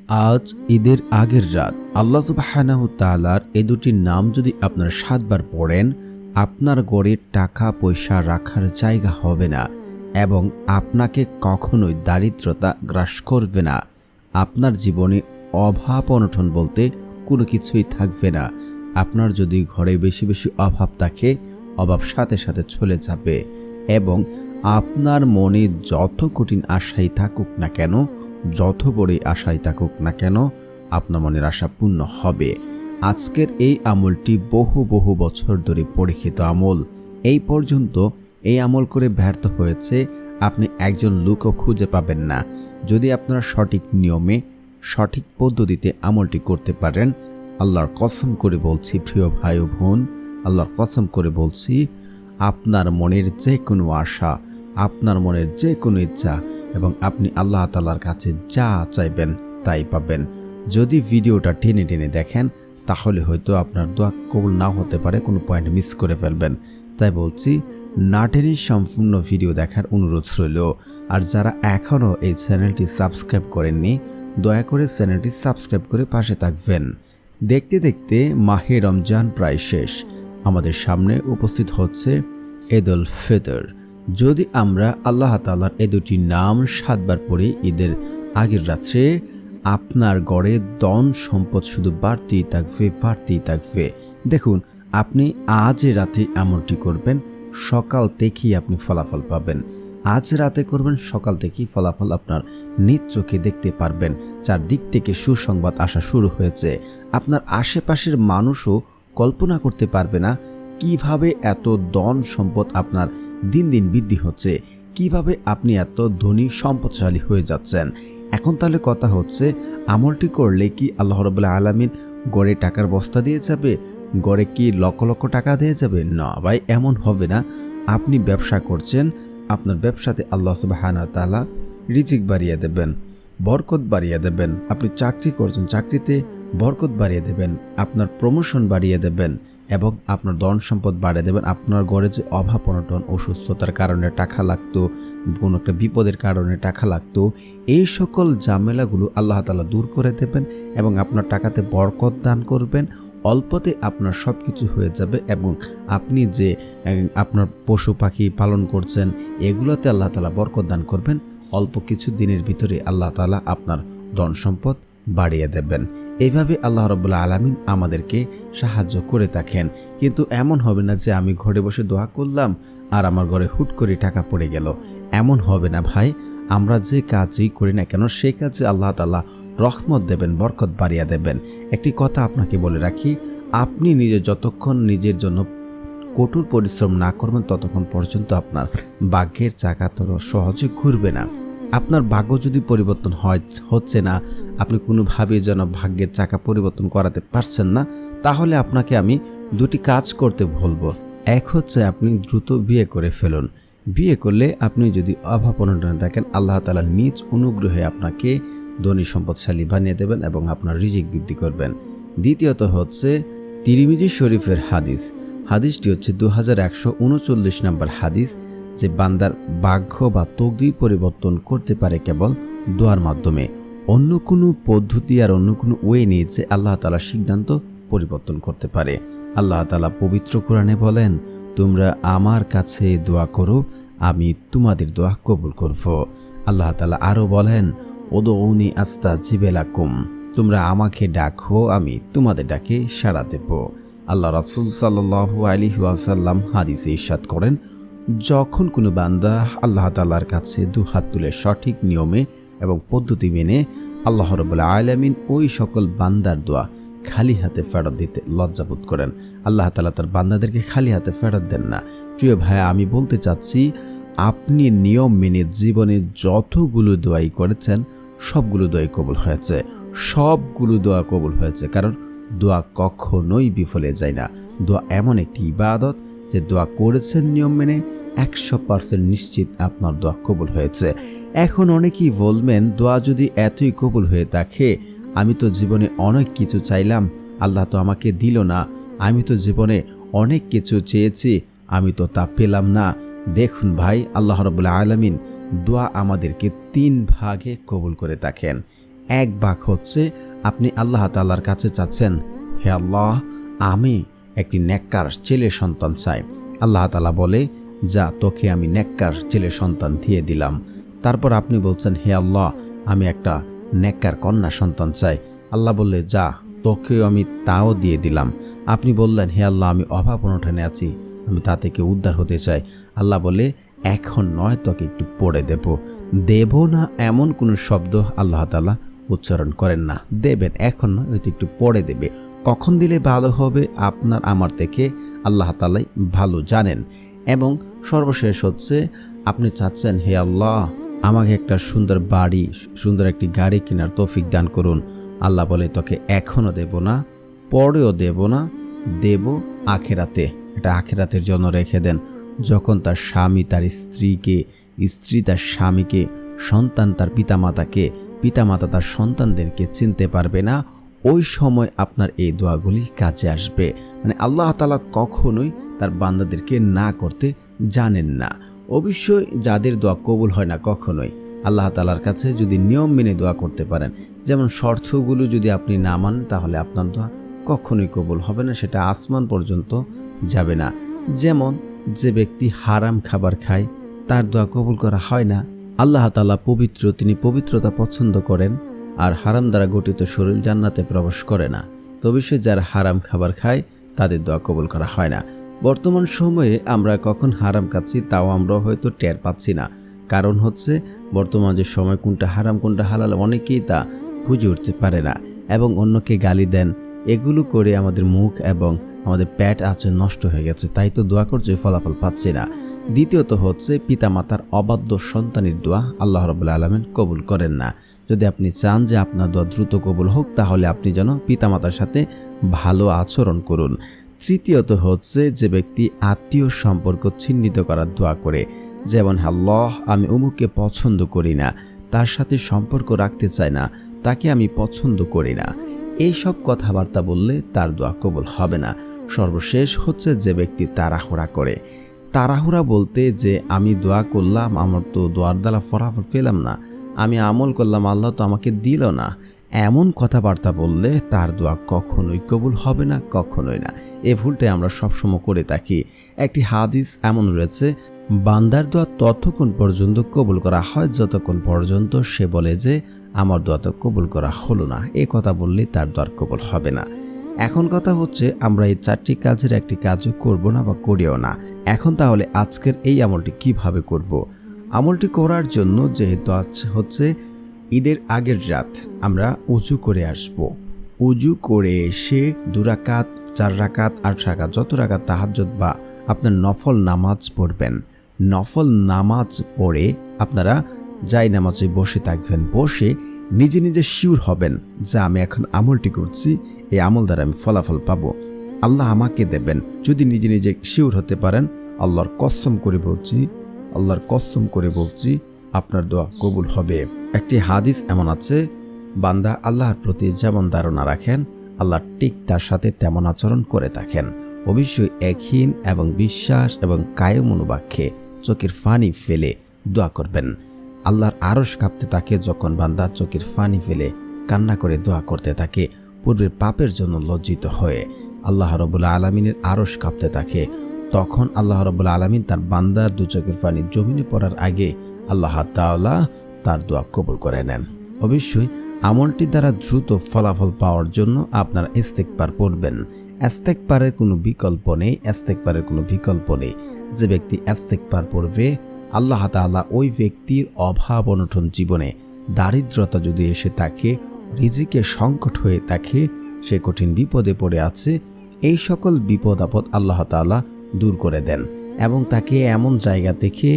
আজ ঈদের আগের রাত আল্লাহ সুবহানাহু তাআলার এই দুটি নাম যদি আপনার ৭ বার পড়েন, আপনার ঘরে টাকা পয়সা রাখার জায়গা হবে না এবং আপনাকে কখনোই দারিদ্রতা গ্রাস করবে না। আপনার জীবনে অভাব অনটন বলতে কোনো কিছুই থাকবে না। আপনার যদি ঘরে বেশি বেশি অভাব থাকে, অভাব সাথে সাথে চলে যাবে এবং আপনার মনে যত কঠিন আশাই থাকুক না কেন, যত বড় আশাই থাকুক না কেন, আপনার মনের আশা পূর্ণ হবে। আজকের এই আমলটি বহু বহু বছর ধরে পরীক্ষিত আমল। এই পর্যন্ত এই আমল করে ব্যর্থ হয়েছে আপনি একজন লোকও খুঁজে পাবেন না। যদি আপনারা সঠিক নিয়মে সঠিক পদ্ধতিতে আমলটি করতে পারেন, আল্লাহর কসম করে বলছি প্রিয় ভাই ও বোন, আল্লাহর কসম করে বলছি, আপনার মনের যে কোনো আশা, আপনার মনের যে কোনো ইচ্ছা এবং আপনি আল্লাহ তাআলার কাছে যা চাইবেন তাই পাবেন। যদি ভিডিওটা টেনে টেনে দেখেন তাহলে হয়তো আপনার দোয়া কবুল না হতে পারে, কোনো পয়েন্ট মিস করে ফেলবেন। তাই বলছি, না টেনে সম্পূর্ণ ভিডিও দেখার অনুরোধ রইল। আর যারা এখনও এই চ্যানেলটি সাবস্ক্রাইব করেননি, দয়া করে চ্যানেলটি সাবস্ক্রাইব করে পাশে থাকবেন। দেখতে দেখতে মাহে রমজান প্রায় শেষ। আমাদের সামনে উপস্থিত হচ্ছে ঈদ উল ফিতর। যদি আমরা আল্লাহ তাআলার এই দুটি নাম ৭ বার পড়ে ঈদের আগের রাত্রে, আপনার ঘরে ধন সম্পদ শুধু বাড়তেই থাকবে, বাড়তেই থাকবে। দেখুন, আপনি আজ রাতে আমলটি করবেন, সকাল থেকেই আপনি ফলাফল পাবেন। আজ রাতে করবেন, সকাল থেকেই ফলাফল আপনার নিজ চোখে দেখতে পারবেন। চারদিক থেকে সুসংবাদ আসা শুরু হয়েছে। আপনার আশেপাশের মানুষও কল্পনা করতে পারবে না কিভাবে এত ধন সম্পদ আপনার দিন দিন বৃদ্ধি হচ্ছে, কিভাবে আপনি এত ধনী সম্পদশালী হয়ে যাচ্ছেন। এখন তাহলে কথা হচ্ছে, আমলটি করলে কি আল্লাহ রাব্বুল আলামিন গড়ে টাকার বস্তা দিয়ে যাবে? গড়ে কি লক্ষ লক্ষ টাকা দিয়ে যাবে? না ভাই, এমন হবে না। আপনি ব্যবসা করছেন, আপনার ব্যবসাতে আল্লাহ সুবহানাহু ওয়া তাআলা রিজিক বাড়িয়ে দেবেন, বরকত বাড়িয়ে দেবেন। আপনি চাকরি করছেন, চাকরিতে বরকত বাড়িয়ে দেবেন, আপনার প্রমোশন বাড়িয়ে দেবেন এবং আপনার ধন সম্পদ বাড়িয়ে দেবেন। আপনার ঘরে যে অভাব অনটন, অসুস্থতার কারণে টাকা লাগতো, কোনো একটা বিপদের কারণে টাকা লাগতো, এই সকল ঝামেলাগুলো আল্লাহ তাআলা দূর করে দেবেন এবং আপনার টাকাতে বরকত দান করবেন। অল্পতে আপনার সব কিছু হয়ে যাবে এবং আপনি যে আপনার পশু পাখি পালন করছেন, এগুলোতে আল্লাহ তাআলা বরকত দান করবেন। অল্প কিছু দিনের ভিতরে আল্লাহ তাআলা আপনার ধন সম্পদ বাড়িয়ে দেবেন। এইভাবে আল্লাহ রাব্বুল আলামিন আমাদেরকে সাহায্য করে থাকেন। কিন্তু এমন হবে না যে আমি ঘরে বসে দোয়া করলাম আর আমার ঘরে হুট করে টাকা পড়ে গেল। এমন হবে না ভাই। আমরা যে কাজই করি না কেন, সেই কাজে আল্লাহ তাআলা রহমত দেবেন, বরকত বাড়িয়ে দেবেন। একটি কথা আপনাকে বলে রাখি, আপনি নিজে যতক্ষণ নিজের জন্য কঠোর পরিশ্রম না করবেন, ততক্ষণ পর্যন্ত আপনার ভাগ্যের চাকা তো সহজে ঘুরবে না। আপনার ভাগ্য যদি পরিবর্তন হচ্ছে না, আপনি কোনোভাবে যেন ভাগ্যের চাকা পরিবর্তন করাতে পারছেন না, তাহলে আপনাকে আমি দুটি কাজ করতে বলবো। এক হচ্ছে, আপনি দ্রুত বিয়ে করে ফেলুন। বিয়ে করলে আপনি যদি অভাব অনটনে থাকেন, আল্লাহ তাআলা নিজ অনুগ্রহে আপনাকে ধনী সম্পদশালী বানিয়ে দেবেন এবং আপনার রিজিক বৃদ্ধি করবেন। দ্বিতীয়ত হচ্ছে তিরমিজি শরীফের হাদিসটি হচ্ছে 2139 নম্বর হাদিস, যে বান্দার ভাগ্য বা তকদির পরিবর্তন করতে পারে কেবল দোয়ার মাধ্যমে। অন্য কোনো পদ্ধতি আর অন্য কোনো ওয়ে নেই যে আল্লাহ তাআলা সিদ্ধান্ত পরিবর্তন করতে পারে। আল্লাহ তাআলা পবিত্র কোরআনে বলেন, তোমরা আমার কাছে দোয়া করো, আমি তোমাদের দোয়া কবুল করব। আল্লাহ তাআলা আরও বলেন, উদউনি আস্তাজিব লাকুম, তোমরা আমাকে ডাকো, আমি তোমাদের ডাকে সাড়া দেব। আল্লাহ রাসূল সাল্লাল্লাহু আলাইহি ওয়াসাল্লাম হাদিসে ইরশাদ করেন, যখন কোনো বান্দা আল্লাহ তাআলার কাছে দুহাত তুলে সঠিক নিয়মে এবং পদ্ধতি মেনে, আল্লাহ রাব্বুল আলামিন ওই সকল বান্দার দোয়া খালি হাতে ফেরত দিতে লজ্জাবোধ করেন। আল্লাহ তাআলা তার বান্দাদেরকে খালি হাতে ফেরত দেন না। প্রিয় ভাই, আমি বলতে চাচ্ছি, আপনি নিয়ম মেনে জীবনে যতগুলো দোয়াই করেছেন, সবগুলো দোয়াই কবুল হয়েছে, সবগুলো দোয়া কবুল হয়েছে। কারণ দোয়া কখনোই বিফলে যায় না। দোয়া এমন একটি ইবাদত যে দোয়া করেছেন নিয়ম মেনে, 100% নিশ্চিত আপনার দোয়া কবুল হয়েছে। এখন অনেকেই বলবেন, দোয়া যদি এতই কবুল হয়ে থাকে, আমি তো জীবনে অনেক কিছু চাইলাম, আল্লাহ তো আমাকে দিল না। আমি তো জীবনে অনেক কিছু চেয়েছি, আমি তো তা পেলাম না। দেখুন ভাই, আল্লাহ রাব্বুল আলামিন দোয়া আমাদেরকে 3 ভাগে কবুল করে থাকেন। এক ভাগ হচ্ছে আপনি আল্লাহ তাআলার কাছে চাচ্ছেন, হে আল্লাহ, আমি একটি নেককার ছেলে সন্তান চাই। আল্লাহ তাআলা বলে, যা, তোকে আমি নেককার ছেলে সন্তান দিয়ে দিলাম। তারপর আপনি বলছেন, হে আল্লাহ, আমি একটা নেককার কন্যা সন্তান চাই। আল্লাহ বললে, যা, তোকেও আমি তাও দিয়ে দিলাম। আপনি বললেন, হে আল্লাহ, আমি অভাব অনটনে আছি, আমি তা থেকে উদ্ধার হতে চাই। আল্লাহ বলে, এখন নয়, তোকে একটু পড়ে দেব না এমন কোনো শব্দ আল্লাহ তাআলা উচ্চারণ করেন না। দেবেন, এখন নয়, হয়তো একটু পড়ে দেবে। কখন দিলে ভালো হবে আপনার আমার থেকে আল্লাহ তাআলাই ভালো জানেন। এবং সর্বশেষ হচ্ছে আপনি চাচ্ছেন, হে আল্লাহ, আমাকে একটা সুন্দর বাড়ি, সুন্দর একটি গাড়ি কেনার তৌফিক দান করুন। আল্লাহ বলে, তোকে এখনও দেব না, পরেও দেব না, দেব আখেরাতে। এটা আখেরাতের জন্য রেখে দেন। যখন তার স্বামী তার স্ত্রীকে, স্ত্রী তার স্বামীকে, সন্তান তার পিতামাতাকে, পিতামাতা তার সন্তানদেরকে চিনতে পারবে না, ওই সময় আপনার এই দোয়াগুলি কাজে আসবে। মানে আল্লাহ তাআলা কখনোই তার বান্দাদেরকে না করতে জানেন না। অবশ্যই যাদের দোয়া কবুল হয় না কখনোই, আল্লাহ তাআলার কাছে যদি নিয়ম মেনে দোয়া করতে পারেন, যেমন শর্তগুলো যদি আপনি না মানেন, তাহলে আপনার দোয়া কখনোই কবুল হবে না, সেটা আসমান পর্যন্ত যাবে না। যেমন যে ব্যক্তি হারাম খাবার খায়, তার দোয়া কবুল করা হয় না। আল্লাহ তাআলা পবিত্র, তিনি পবিত্রতা পছন্দ করেন, আর হারাম দ্বারা গঠিত শরীর জান্নাতে প্রবেশ করে না। তো অবশ্যই যারা হারাম খাবার খায় তাদের দোয়া কবুল করা হয় না। বর্তমান সময়ে আমরা কখন হারাম খাচ্ছি তাও আমরা হয়তো টের পাচ্ছি না। কারণ হচ্ছে বর্তমান যে সময় কোনটা হারাম কোনটা হালাল অনেকেই তা বুঝে উঠতে পারে না এবং অন্যকে গালি দেন। এগুলো করে আমাদের মুখ এবং আমাদের পেট আছে নষ্ট হয়ে গেছে, তাই তো দোয়া করছে, ফলাফল পাচ্ছি না। দ্বিতীয়ত হচ্ছে পিতামাতার অবাধ্য সন্তানের দোয়া আল্লাহ রাব্বুল আলামিন কবুল করেন না। যদি আপনি চান যে আপনার দোয়া দ্রুত কবুল হোক, তাহলে আপনি যেন পিতামাতার সাথে ভালো আচরণ করুন। তৃতীয়ত হচ্ছে যে ব্যক্তি আত্মীয় সম্পর্ক ছিন্নিত করার দোয়া করে, যেমন, আল্লাহ, আমি অমুককে পছন্দ করি না, তার সাথে সম্পর্ক রাখতে চাই না, তাকে আমি পছন্দ করি না, এইসব কথাবার্তা বললে তার দোয়া কবুল হবে না। সর্বশেষ হচ্ছে যে ব্যক্তি তাড়াহুড়া করে। তাড়াহুড়া বলতে যে আমি দোয়া করলাম, আমার তো দোয়ার দ্বারা ফলাফল পেলাম না, আমি আমল করলাম, আল্লাহ তো আমাকে দিল না, এমন কথাবার্তা বললে তার দোয়া কখনোই কবুল হবে না, কখনোই না। এ ভুলটাই আমরা সবসময় করে থাকি। একটি হাদিস এমন রয়েছে, বান্দার দোয়া ততক্ষণ পর্যন্ত কবুল করা হয় যতক্ষণ পর্যন্ত সে বলে যে আমার দোয়া তো কবুল করা হলো না। এ কথা বললে তার দোয়া কবুল হবে না। এখন কথা হচ্ছে আমরা এই 4টি কাজের একটি কাজও করব না বা করিও না। এখন তাহলে আজকের এই আমলটি কিভাবে করব? আমলটি করার জন্য যেহেতু আজ হচ্ছে ঈদের আগের রাত, আমরা উজু করে আসব। উজু করে এসে 2 রাকাত, 4 রাকাত, 8 রাকাত, যত রাকাত তাহাজ্জুদ বা আপনার নফল নামাজ পড়বেন। নফল নামাজ পড়ে আপনারা যাই নামাজে বসে থাকবেন। বসে নিজে নিজে শিওর হবেন যে আমি এখন আমলটি করছি, এই আমল দ্বারা আমি ফলাফল পাবো, আল্লাহ আমাকে দেবেন। যদি নিজে নিজে শিওর হতে পারেন, আল্লাহর কসম করে বলছি আপনার দোয়া কবুল হবে। একটি হাদিস এমন আছে, বান্দা আল্লাহর প্রতি যেমন ধারণা রাখেন, আল্লাহ ঠিক তার সাথে তেমন আচরণ করে থাকেন। অবশ্যই একহীন এবং বিশ্বাস এবং কায় মনোবাক্যে চোখের পানি ফেলে দোয়া করবেন। আল্লাহর আরশ কাঁপতে থাকে যখন বান্দা চোখের পানি ফেলে কান্না করে দোয়া করতে থাকে, পূর্বের পাপের জন্য লজ্জিত হয়ে। আল্লাহ রাব্বুল আলামিনের আরশ কাঁপতে থাকে, তখন আল্লাহ রাব্বুল আলামিন তার বান্দার 2 চোখের পানি জমিনে পড়ার আগে আল্লাহ তাআলা তার দোয়া কবুল করে নেন। অবশ্যই আমলটি দ্বারা দ্রুত ফলাফল পাওয়ার জন্য আপনারা ইস্তেগফার পড়বেন। ইস্তেগফারের কোনো বিকল্প নেই। যে ব্যক্তি ইস্তেগফার পড়বে, আল্লাহ তাআলা ওই ব্যক্তির অভাব অনটন জীবনে, দারিদ্রতা যদি এসে থাকে, রিজিকের সংকট হয়ে থাকে, সে কঠিন বিপদে পড়ে আছে, এই সকল বিপদ আপদ আল্লাহ তাআলা দূর করে দেন এবং তাকে এমন জায়গা থেকে,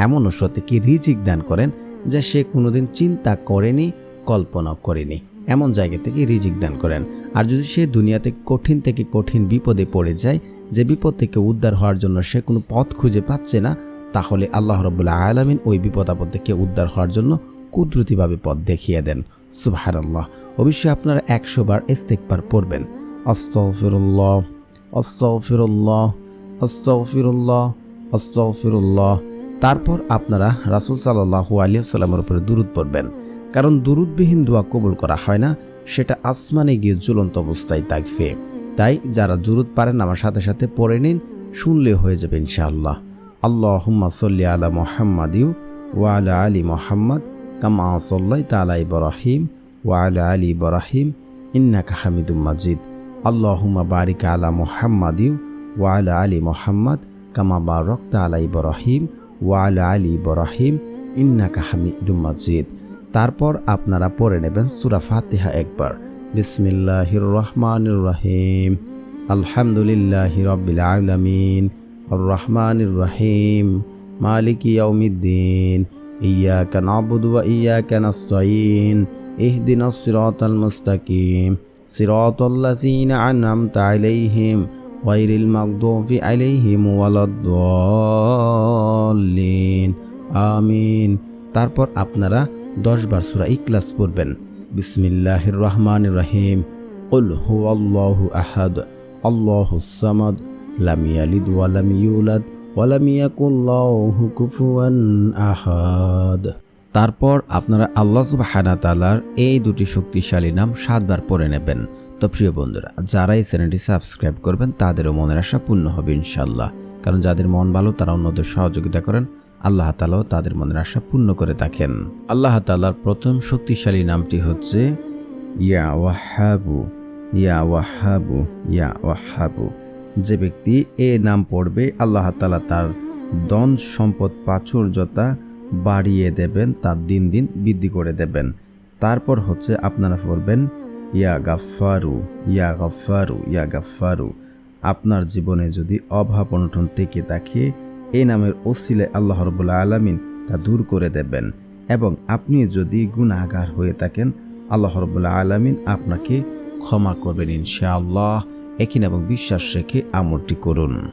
এমন উৎস থেকে রিজিক দান করেন যা সে কোনোদিন চিন্তা করেনি, কল্পনা করেনি, এমন জায়গা থেকে রিজিক দান করেন। আর যদি সে দুনিয়াতে কঠিন থেকে কঠিন বিপদে পড়ে যায়, যে বিপদ থেকে উদ্ধার হওয়ার জন্য সে কোনো পথ খুঁজে পাচ্ছে না, তাহলে আল্লাহ রাব্বুল আলামিন ওই বিপদ আপদ থেকে উদ্ধার হওয়ার জন্য কুদরতিভাবে পথ দেখিয়ে দেন। সুবহানাল্লাহ। অবশ্যই আপনারা 100 বার ইস্তেগফার পড়বেন। আস্তাগফিরুল্লাহ, আস্তাগফিরুল্লাহ, আস্তাগফিরুল্লাহ, আস্তাগফিরুল্লাহ। তারপর আপনারা রাসূল সাল্লাল্লাহু আলাইহি ওয়াসাল্লামের উপরে দুরূদ পড়বেন। কারণ দুরুদবিহীন দোয়া কবুল করা হয় না, সেটা আসমানে গিয়ে ঝুলন্ত অবস্থায় থাকবে। তাই যারা দুরুদ পারেন আমার সাথে সাথে পড়ে নিন, শুনলে হয়ে যাবে ইনশাআল্লাহ। আল্লাহুম্মা সাল্লি আলা মুহাম্মাদিউ ওয়া আলা আলি মুহাম্মাদ কামা সাল্লাইতা আলা ইব্রাহিম ওয়া আলা আলি ইব্রাহিম ইন্নাকা হামিদুম মাজিদ। আল্লাহুম্মা বারিক আলা মুহাম্মাদিউ ওয়া আলা আলি মুহাম্মাদ কামা বারাকতা আলা ইব্রাহিম ওয়া আলা আলি ইব্রাহিম ইন্নাকা হামিদুম মাজিদ। তারপর আপনারা পড়ে নেবেন সূরা ফাতিহা একবার। বিসমিল্লাহির রহমানির রহিম, আলহামদুলিল্লাহি রাব্বিল আলামিন, আর রহমানির রহিম, মালিকি ইয়াউমিদ্দিন, ইয়্যাকা না'বুদু ওয়া ইয়্যাকা নাস্তাঈন, ইহদিনাস সিরাতাল মুস্তাকিম, সিরাতাল্লাযীনা আন'আমতা আলাইহিম গায়রিল মাগদুবি আলাইহিম ওয়ালাদ-দাল্লিন, আমিন। তারপর আপনারা 10 বার সূরা ইখলাস পড়বেন। বিসমিল্লাহির রহমানির রহিম, কুল হুয়াল্লাহু আহাদ, আল্লাহুস সামাদ, লাম ইয়ালিদ ওয়া লাম ইউলাদ ওয়া লাম ইয়াকুল লাহু কুফুয়ান আহাদ। তারপর আপনারা আল্লাহ সুবহানাহু ওয়া তাআলার এই দুটি শক্তিশালী নাম 7 বার পড়ে নেবেন। তো প্রিয় বন্ধুরা, যারা এই চ্যানেলটি সাবস্ক্রাইব করবেন তাদেরও মনের আশা পূর্ণ হবে ইনশাআল্লাহ। কারণ যাদের মন ভালো তারা অন্যদের সহযোগিতা করেন, আল্লাহ তাআলাও তাদের মনের আশা পূর্ণ করে থাকেন। আল্লাহ তাআলার প্রথম শক্তিশালী নামটি হচ্ছে ইয়া ওয়াহাবু, ইয়া ওয়াহাবু, ইয়া ওয়াহাবু। যে ব্যক্তি এই নাম পড়বে আল্লাহ তাআলা তার ধন সম্পদ প্রাচুর্যতা বাড়িয়ে দেবেন, তার দিন দিন বৃদ্ধি করে দেবেন। তারপর হচ্ছে আপনারা পড়বেন ইয়া গাফফারু, ইয়া গাফফারু, ইয়া গাফফারু। আপনার জীবনে যদি অভাব অনটন থেকে থাকে, এই নামের ওসিলায় আল্লাহ রাব্বুল আলামিন তা দূর করে দেবেন। এবং আপনি যদি গুনাহগার হয়ে থাকেন, আল্লাহ রাব্বুল আলামিন আপনাকে ক্ষমা করবেন ইনশাআল্লাহ। একিন এবং বিশ্বাস রেখে আমলটি করুন।